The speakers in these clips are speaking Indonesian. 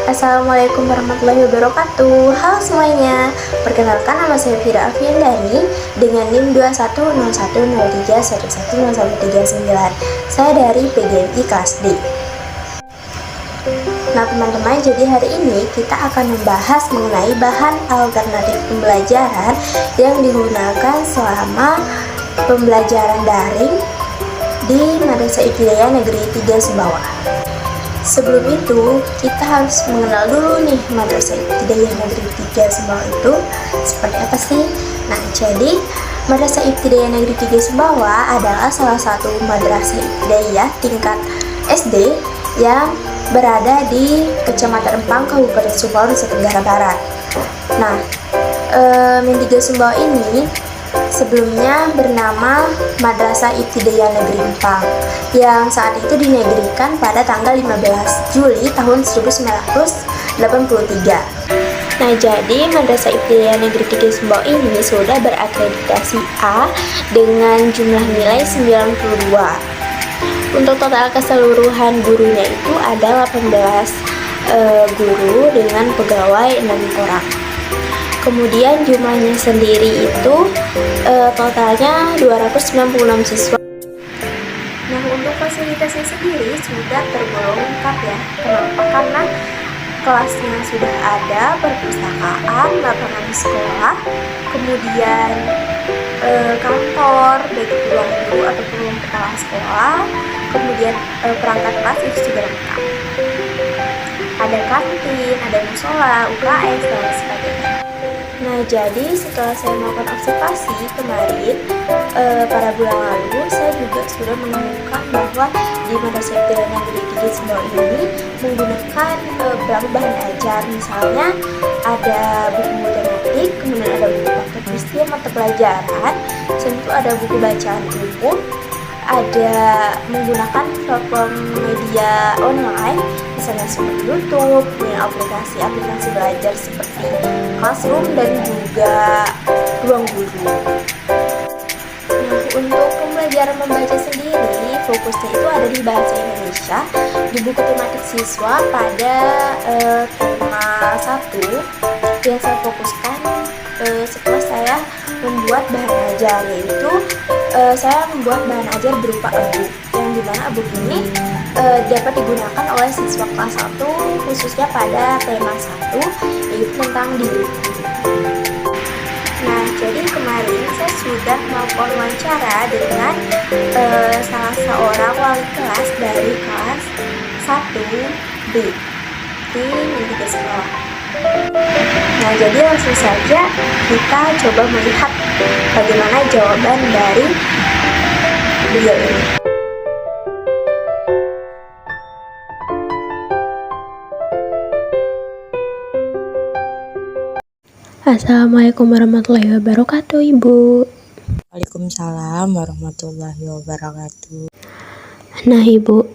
Assalamualaikum warahmatullahi wabarakatuh. Halo semuanya, perkenalkan nama saya Fira Afiandani dengan NIM 210103110139. Saya dari PGRI kelas D. Nah teman-teman, jadi hari ini kita akan membahas mengenai bahan alternatif pembelajaran yang digunakan selama pembelajaran daring di Madrasah Ibtidaiyah Negeri 3 Sumbawa. Sebelum itu, kita harus mengenal dulu nih Madrasah Ibtidaiyah Negeri 3 Sumbawa itu seperti apa sih? Nah, jadi Madrasah Ibtidaiyah Negeri 3 Sumbawa adalah salah satu madrasah ibtidaiyah tingkat SD yang berada di Kecamatan Empang, Kabupaten Sumbawa, Nusa Tenggara Barat. Nah, MIN 3 Sumbawa ini sebelumnya bernama Madrasah Ibtidaiyah Negeri Empang yang saat itu dinegerikan pada tanggal 15 Juli tahun 1983. Nah, jadi Madrasah Ibtidaiyah Negeri 3 Sumbawa ini sudah berakreditasi A dengan jumlah nilai 92. Untuk total keseluruhan gurunya itu ada 18 guru dengan pegawai 6 orang. Kemudian jumlahnya sendiri itu totalnya 296 siswa. Nah, untuk fasilitasnya sendiri sudah tergolong lengkap ya. Kenapa? Karena kelasnya sudah ada, perpustakaan, lapangan sekolah, kemudian kantor bagi ruang guru ataupun ruang kepala sekolah, kemudian perangkat kelas itu sudah lengkap. Ada kantin, ada musola, UKS, dan sebagainya. Nah, jadi setelah saya melakukan observasi kemarin, pada bulan lalu, saya juga sudah menemukan bahwa di Madrasah Ibtidaiyah Negeri 3 Sumbawa ini menggunakan beberapa bahan ajar. Misalnya ada buku matematik, kemudian ada buku praktek peristiwa mata pelajaran, tentu ada buku bacaan umum, ada menggunakan platform media online, misalnya seperti YouTube, punya aplikasi belajar seperti Classroom dan juga Ruang Guru. Nah, untuk pembelajaran membaca sendiri, fokusnya itu ada di bahasa Indonesia, di buku tematik siswa pada tema 1 yang saya fokuskan setelah saya membuat bahan ajar, yaitu saya membuat bahan ajar berupa e-book, yang dimana e-book ini dapat digunakan oleh siswa kelas 1 khususnya pada tema 1, yaitu tentang diri. Nah, jadi kemarin saya sudah melakukan wawancara dengan salah seorang wali kelas dari kelas 1B di MIN 3 Sumbawa. Nah, jadi langsung saja kita coba melihat bagaimana jawaban dari beliau ini. Assalamualaikum warahmatullahi wabarakatuh, Ibu. Waalaikumsalam warahmatullahi wabarakatuh. Nah, Ibu,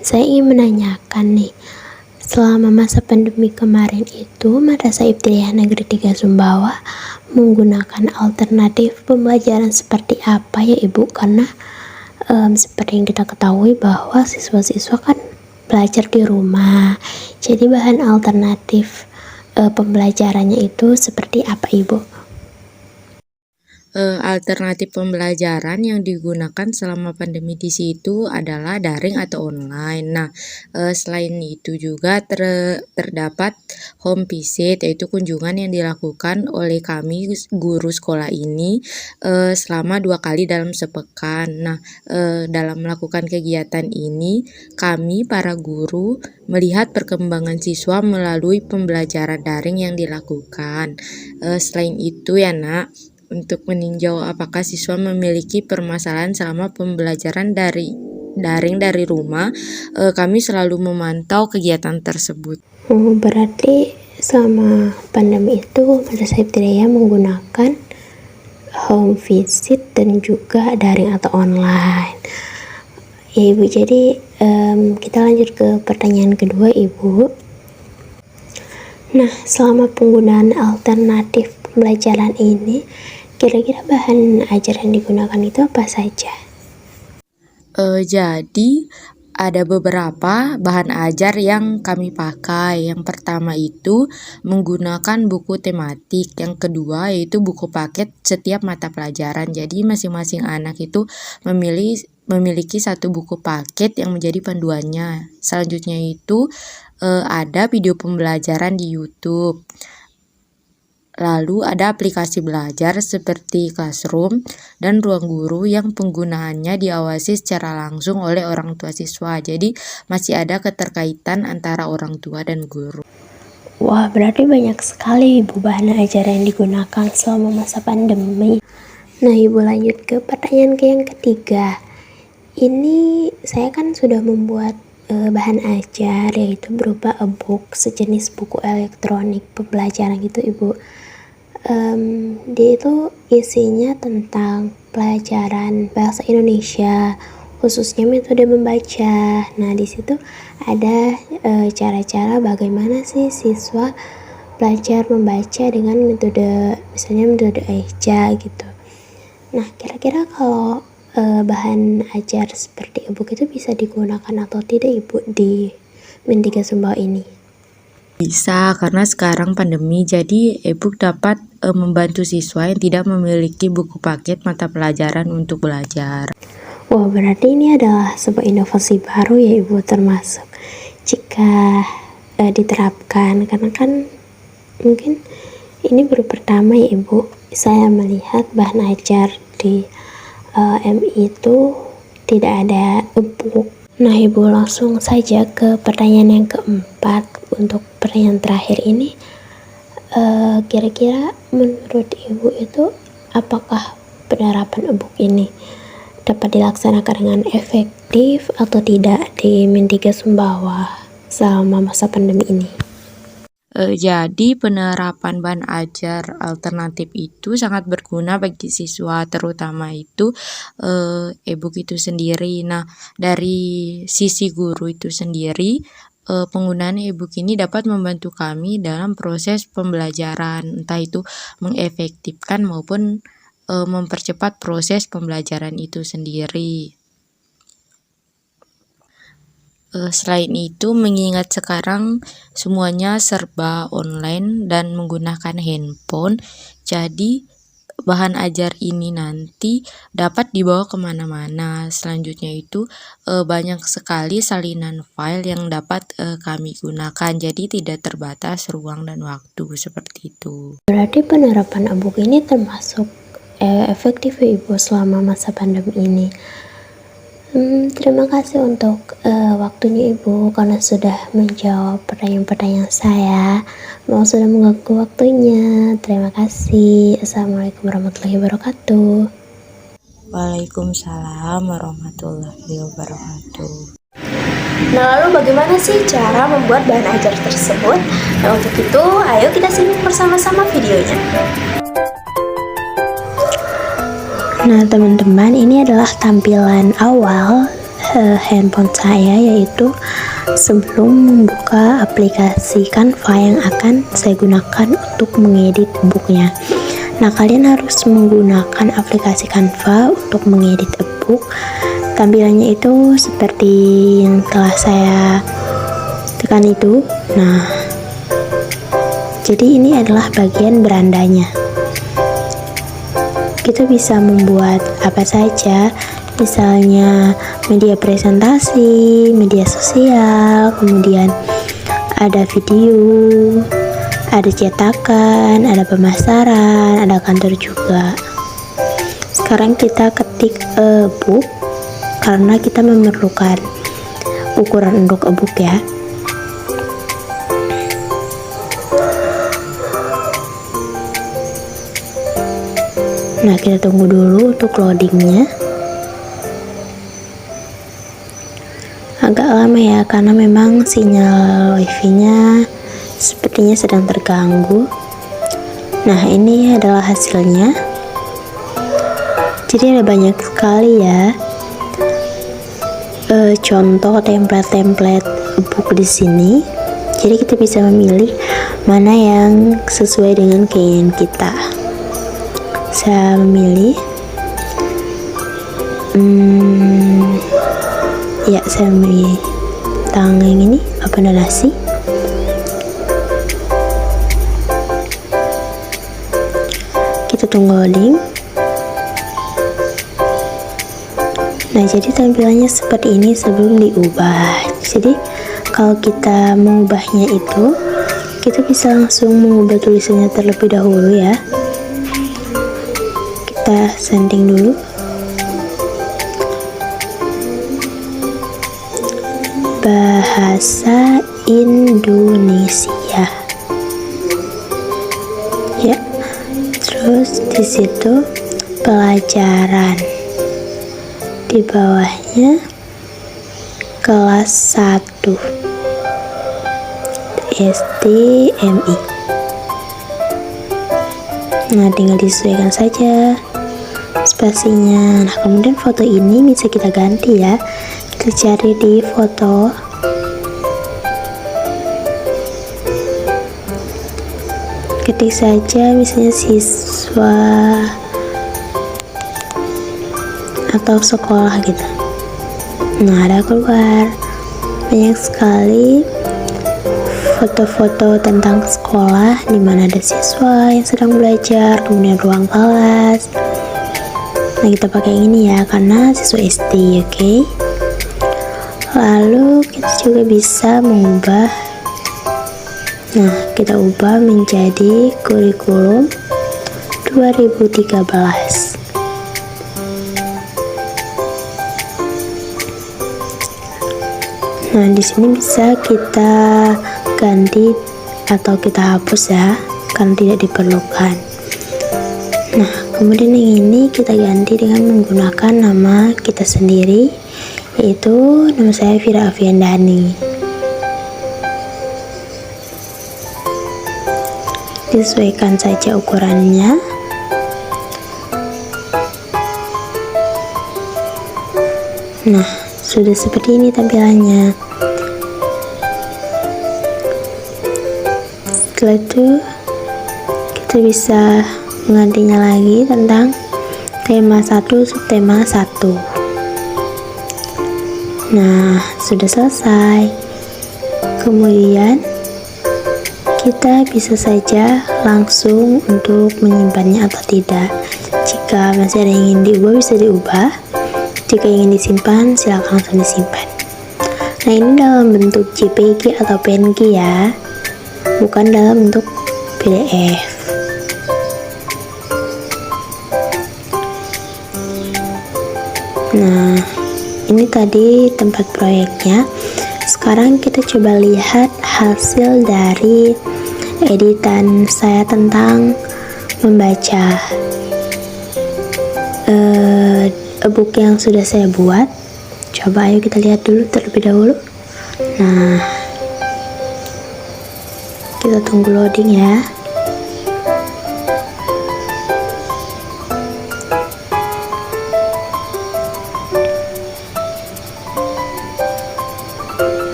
saya ingin menanyakan nih, selama masa pandemi kemarin itu Madrasah Ibtidaiyah Negeri 3 Sumbawa menggunakan alternatif pembelajaran seperti apa ya, Ibu? Karena seperti yang kita ketahui bahwa siswa-siswa kan belajar di rumah, jadi bahan alternatif pembelajarannya itu seperti apa, Ibu? Alternatif pembelajaran yang digunakan selama pandemi di situ adalah daring atau online. Nah, selain itu juga terdapat home visit, yaitu kunjungan yang dilakukan oleh kami guru sekolah ini selama 2 kali dalam sepekan. Nah, dalam melakukan kegiatan ini, kami para guru melihat perkembangan siswa melalui pembelajaran daring yang dilakukan. Selain itu ya Nak, untuk meninjau apakah siswa memiliki permasalahan selama pembelajaran daring dari rumah, kami selalu memantau kegiatan tersebut. Berarti selama pandemi itu Madrasah Ibtidaiyah menggunakan home visit dan juga daring atau online. Ya, Ibu, jadi kita lanjut ke pertanyaan kedua, Ibu. Nah, selama penggunaan alternatif pembelajaran ini, kira-kira bahan ajar yang digunakan itu apa saja? Jadi Ada beberapa bahan ajar yang kami pakai. Yang pertama itu menggunakan buku tematik. Yang kedua yaitu buku paket setiap mata pelajaran. Jadi masing-masing anak itu memiliki satu buku paket yang menjadi panduannya. Selanjutnya itu ada video pembelajaran di YouTube. Lalu ada aplikasi belajar seperti Classroom dan Ruang Guru yang penggunaannya diawasi secara langsung oleh orang tua siswa. Jadi masih ada keterkaitan antara orang tua dan guru. Wah, berarti banyak sekali Ibu bahan ajar yang digunakan selama masa pandemi. Nah, Ibu lanjut ke pertanyaan yang ketiga. Ini saya kan sudah membuat bahan ajar, yaitu berupa e-book, sejenis buku elektronik pembelajaran gitu Ibu. Dia itu isinya tentang pelajaran bahasa Indonesia, khususnya metode membaca. Nah, di situ ada cara-cara bagaimana sih siswa belajar membaca dengan misalnya metode EJA gitu. Nah, kira-kira kalau bahan ajar seperti e-book itu bisa digunakan atau tidak Ibu di Mendikbud Sumbawa ini? Bisa, karena sekarang pandemi, jadi e-book dapat membantu siswa yang tidak memiliki buku paket mata pelajaran untuk belajar. Wah, berarti ini adalah sebuah inovasi baru ya Ibu, termasuk jika diterapkan, karena kan mungkin ini baru pertama ya Ibu saya melihat bahan ajar di MI itu tidak ada e-book. Nah, Ibu langsung saja ke pertanyaan yang keempat. Untuk pertanyaan terakhir ini, kira-kira menurut Ibu itu apakah penerapan e-book ini dapat dilaksanakan dengan efektif atau tidak di Mendikbud Sumbawa selama masa pandemi ini? Jadi penerapan bahan ajar alternatif itu sangat berguna bagi siswa, terutama itu e-book itu sendiri. Nah, dari sisi guru itu sendiri, penggunaan e-book ini dapat membantu kami dalam proses pembelajaran, entah itu mengefektifkan maupun mempercepat proses pembelajaran itu sendiri. Selain itu, mengingat sekarang semuanya serba online dan menggunakan handphone, jadi bahan ajar ini nanti dapat dibawa kemana-mana. Selanjutnya itu banyak sekali salinan file yang dapat kami gunakan, jadi tidak terbatas ruang dan waktu seperti itu. Berarti penerapan e-book ini termasuk efektif ya Ibu selama masa pandemi ini. Terima kasih untuk waktunya Ibu, karena sudah menjawab pertanyaan-pertanyaan saya. Mau sudah mengganggu waktunya. Terima kasih. Assalamualaikum warahmatullahi wabarakatuh. Waalaikumsalam warahmatullahi wabarakatuh. Nah, lalu bagaimana sih cara membuat bahan ajar tersebut? Nah, untuk itu ayo kita simak bersama-sama videonya. Nah, teman-teman, ini adalah tampilan awal handphone saya, yaitu sebelum membuka aplikasi Canva yang akan saya gunakan untuk mengedit e-booknya. Nah, kalian harus menggunakan aplikasi Canva untuk mengedit e-book. Tampilannya itu seperti yang telah saya tekan itu. Nah, jadi ini adalah bagian berandanya. Kita bisa membuat apa saja, misalnya media presentasi, media sosial, kemudian ada video, ada cetakan, ada pemasaran, ada kantor juga. Sekarang kita ketik e-book karena kita memerlukan ukuran untuk e-book ya. Nah, kita tunggu dulu untuk loadingnya. Agak lama ya, karena memang sinyal wifi-nya sepertinya sedang terganggu. Nah, ini adalah hasilnya. Jadi ada banyak sekali ya contoh template-template e-book di sini. Jadi kita bisa memilih mana yang sesuai dengan keinginan kita. Saya memilih Ya, saya membeli tangga yang ini donasi. Kita tunggu loading. Nah, jadi tampilannya seperti ini sebelum diubah. Jadi kalau kita mengubahnya itu, kita bisa langsung mengubah tulisannya terlebih dahulu ya. Kita setting dulu. Bahasa Indonesia. Ya. Terus di situ pelajaran. Di bawahnya kelas 1 STMI. Nah, tinggal disesuaikan saja spasinya. Nah, kemudian foto ini bisa kita ganti ya. Kita cari di foto. Ketik saja misalnya siswa atau sekolah gitu. Nah, ada keluar banyak sekali foto-foto tentang sekolah di mana ada siswa yang sedang belajar, kemudian ruang kelas. Nah, kita pakai yang ini ya karena siswa SD, oke? Lalu kita juga bisa mengubah. Nah, kita ubah menjadi kurikulum 2013. Nah, di sini bisa kita ganti atau kita hapus ya, karena tidak diperlukan. Nah, kemudian yang ini kita ganti dengan menggunakan nama kita sendiri, yaitu nama saya Vira Aviandani. Disesuaikan saja ukurannya. Nah, sudah seperti ini tampilannya. Setelah itu kita bisa menggantinya lagi tentang tema 1 subtema 1. Nah, sudah selesai. Kemudian kita bisa saja langsung untuk menyimpannya atau tidak. Jika masih ada yang ingin diubah, bisa diubah. Jika ingin disimpan, silakan langsung disimpan. Nah, ini dalam bentuk JPG atau PNG ya, bukan dalam bentuk PDF. Nah, ini tadi tempat proyeknya. Sekarang kita coba lihat hasil dari editan saya tentang membaca e-book yang sudah saya buat. Coba ayo kita lihat dulu terlebih dahulu. Nah, kita tunggu loading ya.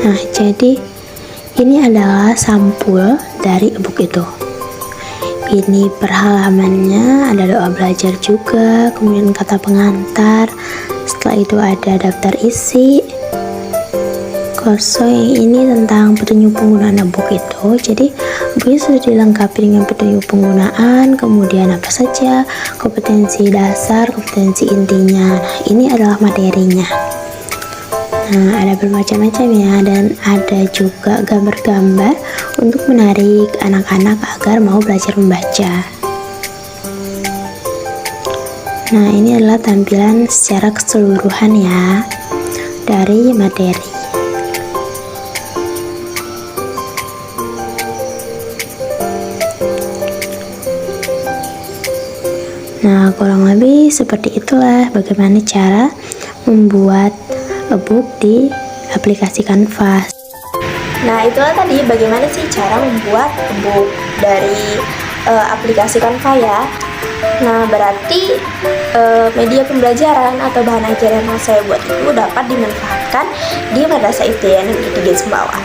Nah, jadi ini adalah sampul dari e-book itu. Ini per halamannya, ada doa belajar juga, kemudian kata pengantar. Setelah itu ada daftar isi. Kosong yang ini tentang petunjuk penggunaan e-book itu. Jadi bukunya sudah dilengkapi dengan petunjuk penggunaan, kemudian apa saja kompetensi dasar, kompetensi intinya. Nah, ini adalah materinya. Nah, ada bermacam-macam ya, dan ada juga gambar-gambar untuk menarik anak-anak agar mau belajar membaca. Nah, ini adalah tampilan secara keseluruhan ya dari materi. Nah, kurang lebih seperti itulah bagaimana cara membuat e-book di aplikasi Canvas. Nah, itulah tadi bagaimana sih cara membuat e-book dari aplikasi Canva ya. Nah, berarti media pembelajaran atau bahan ajaran yang saya buat itu dapat dimanfaatkan di Madrasah Ibtidaiyah Negeri 3 Sumbawa.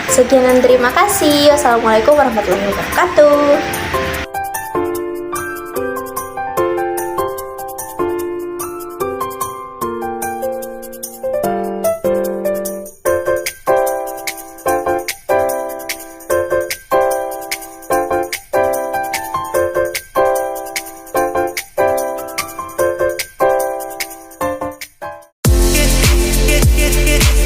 Sekian dan terima kasih. Wassalamualaikum warahmatullahi wabarakatuh. hit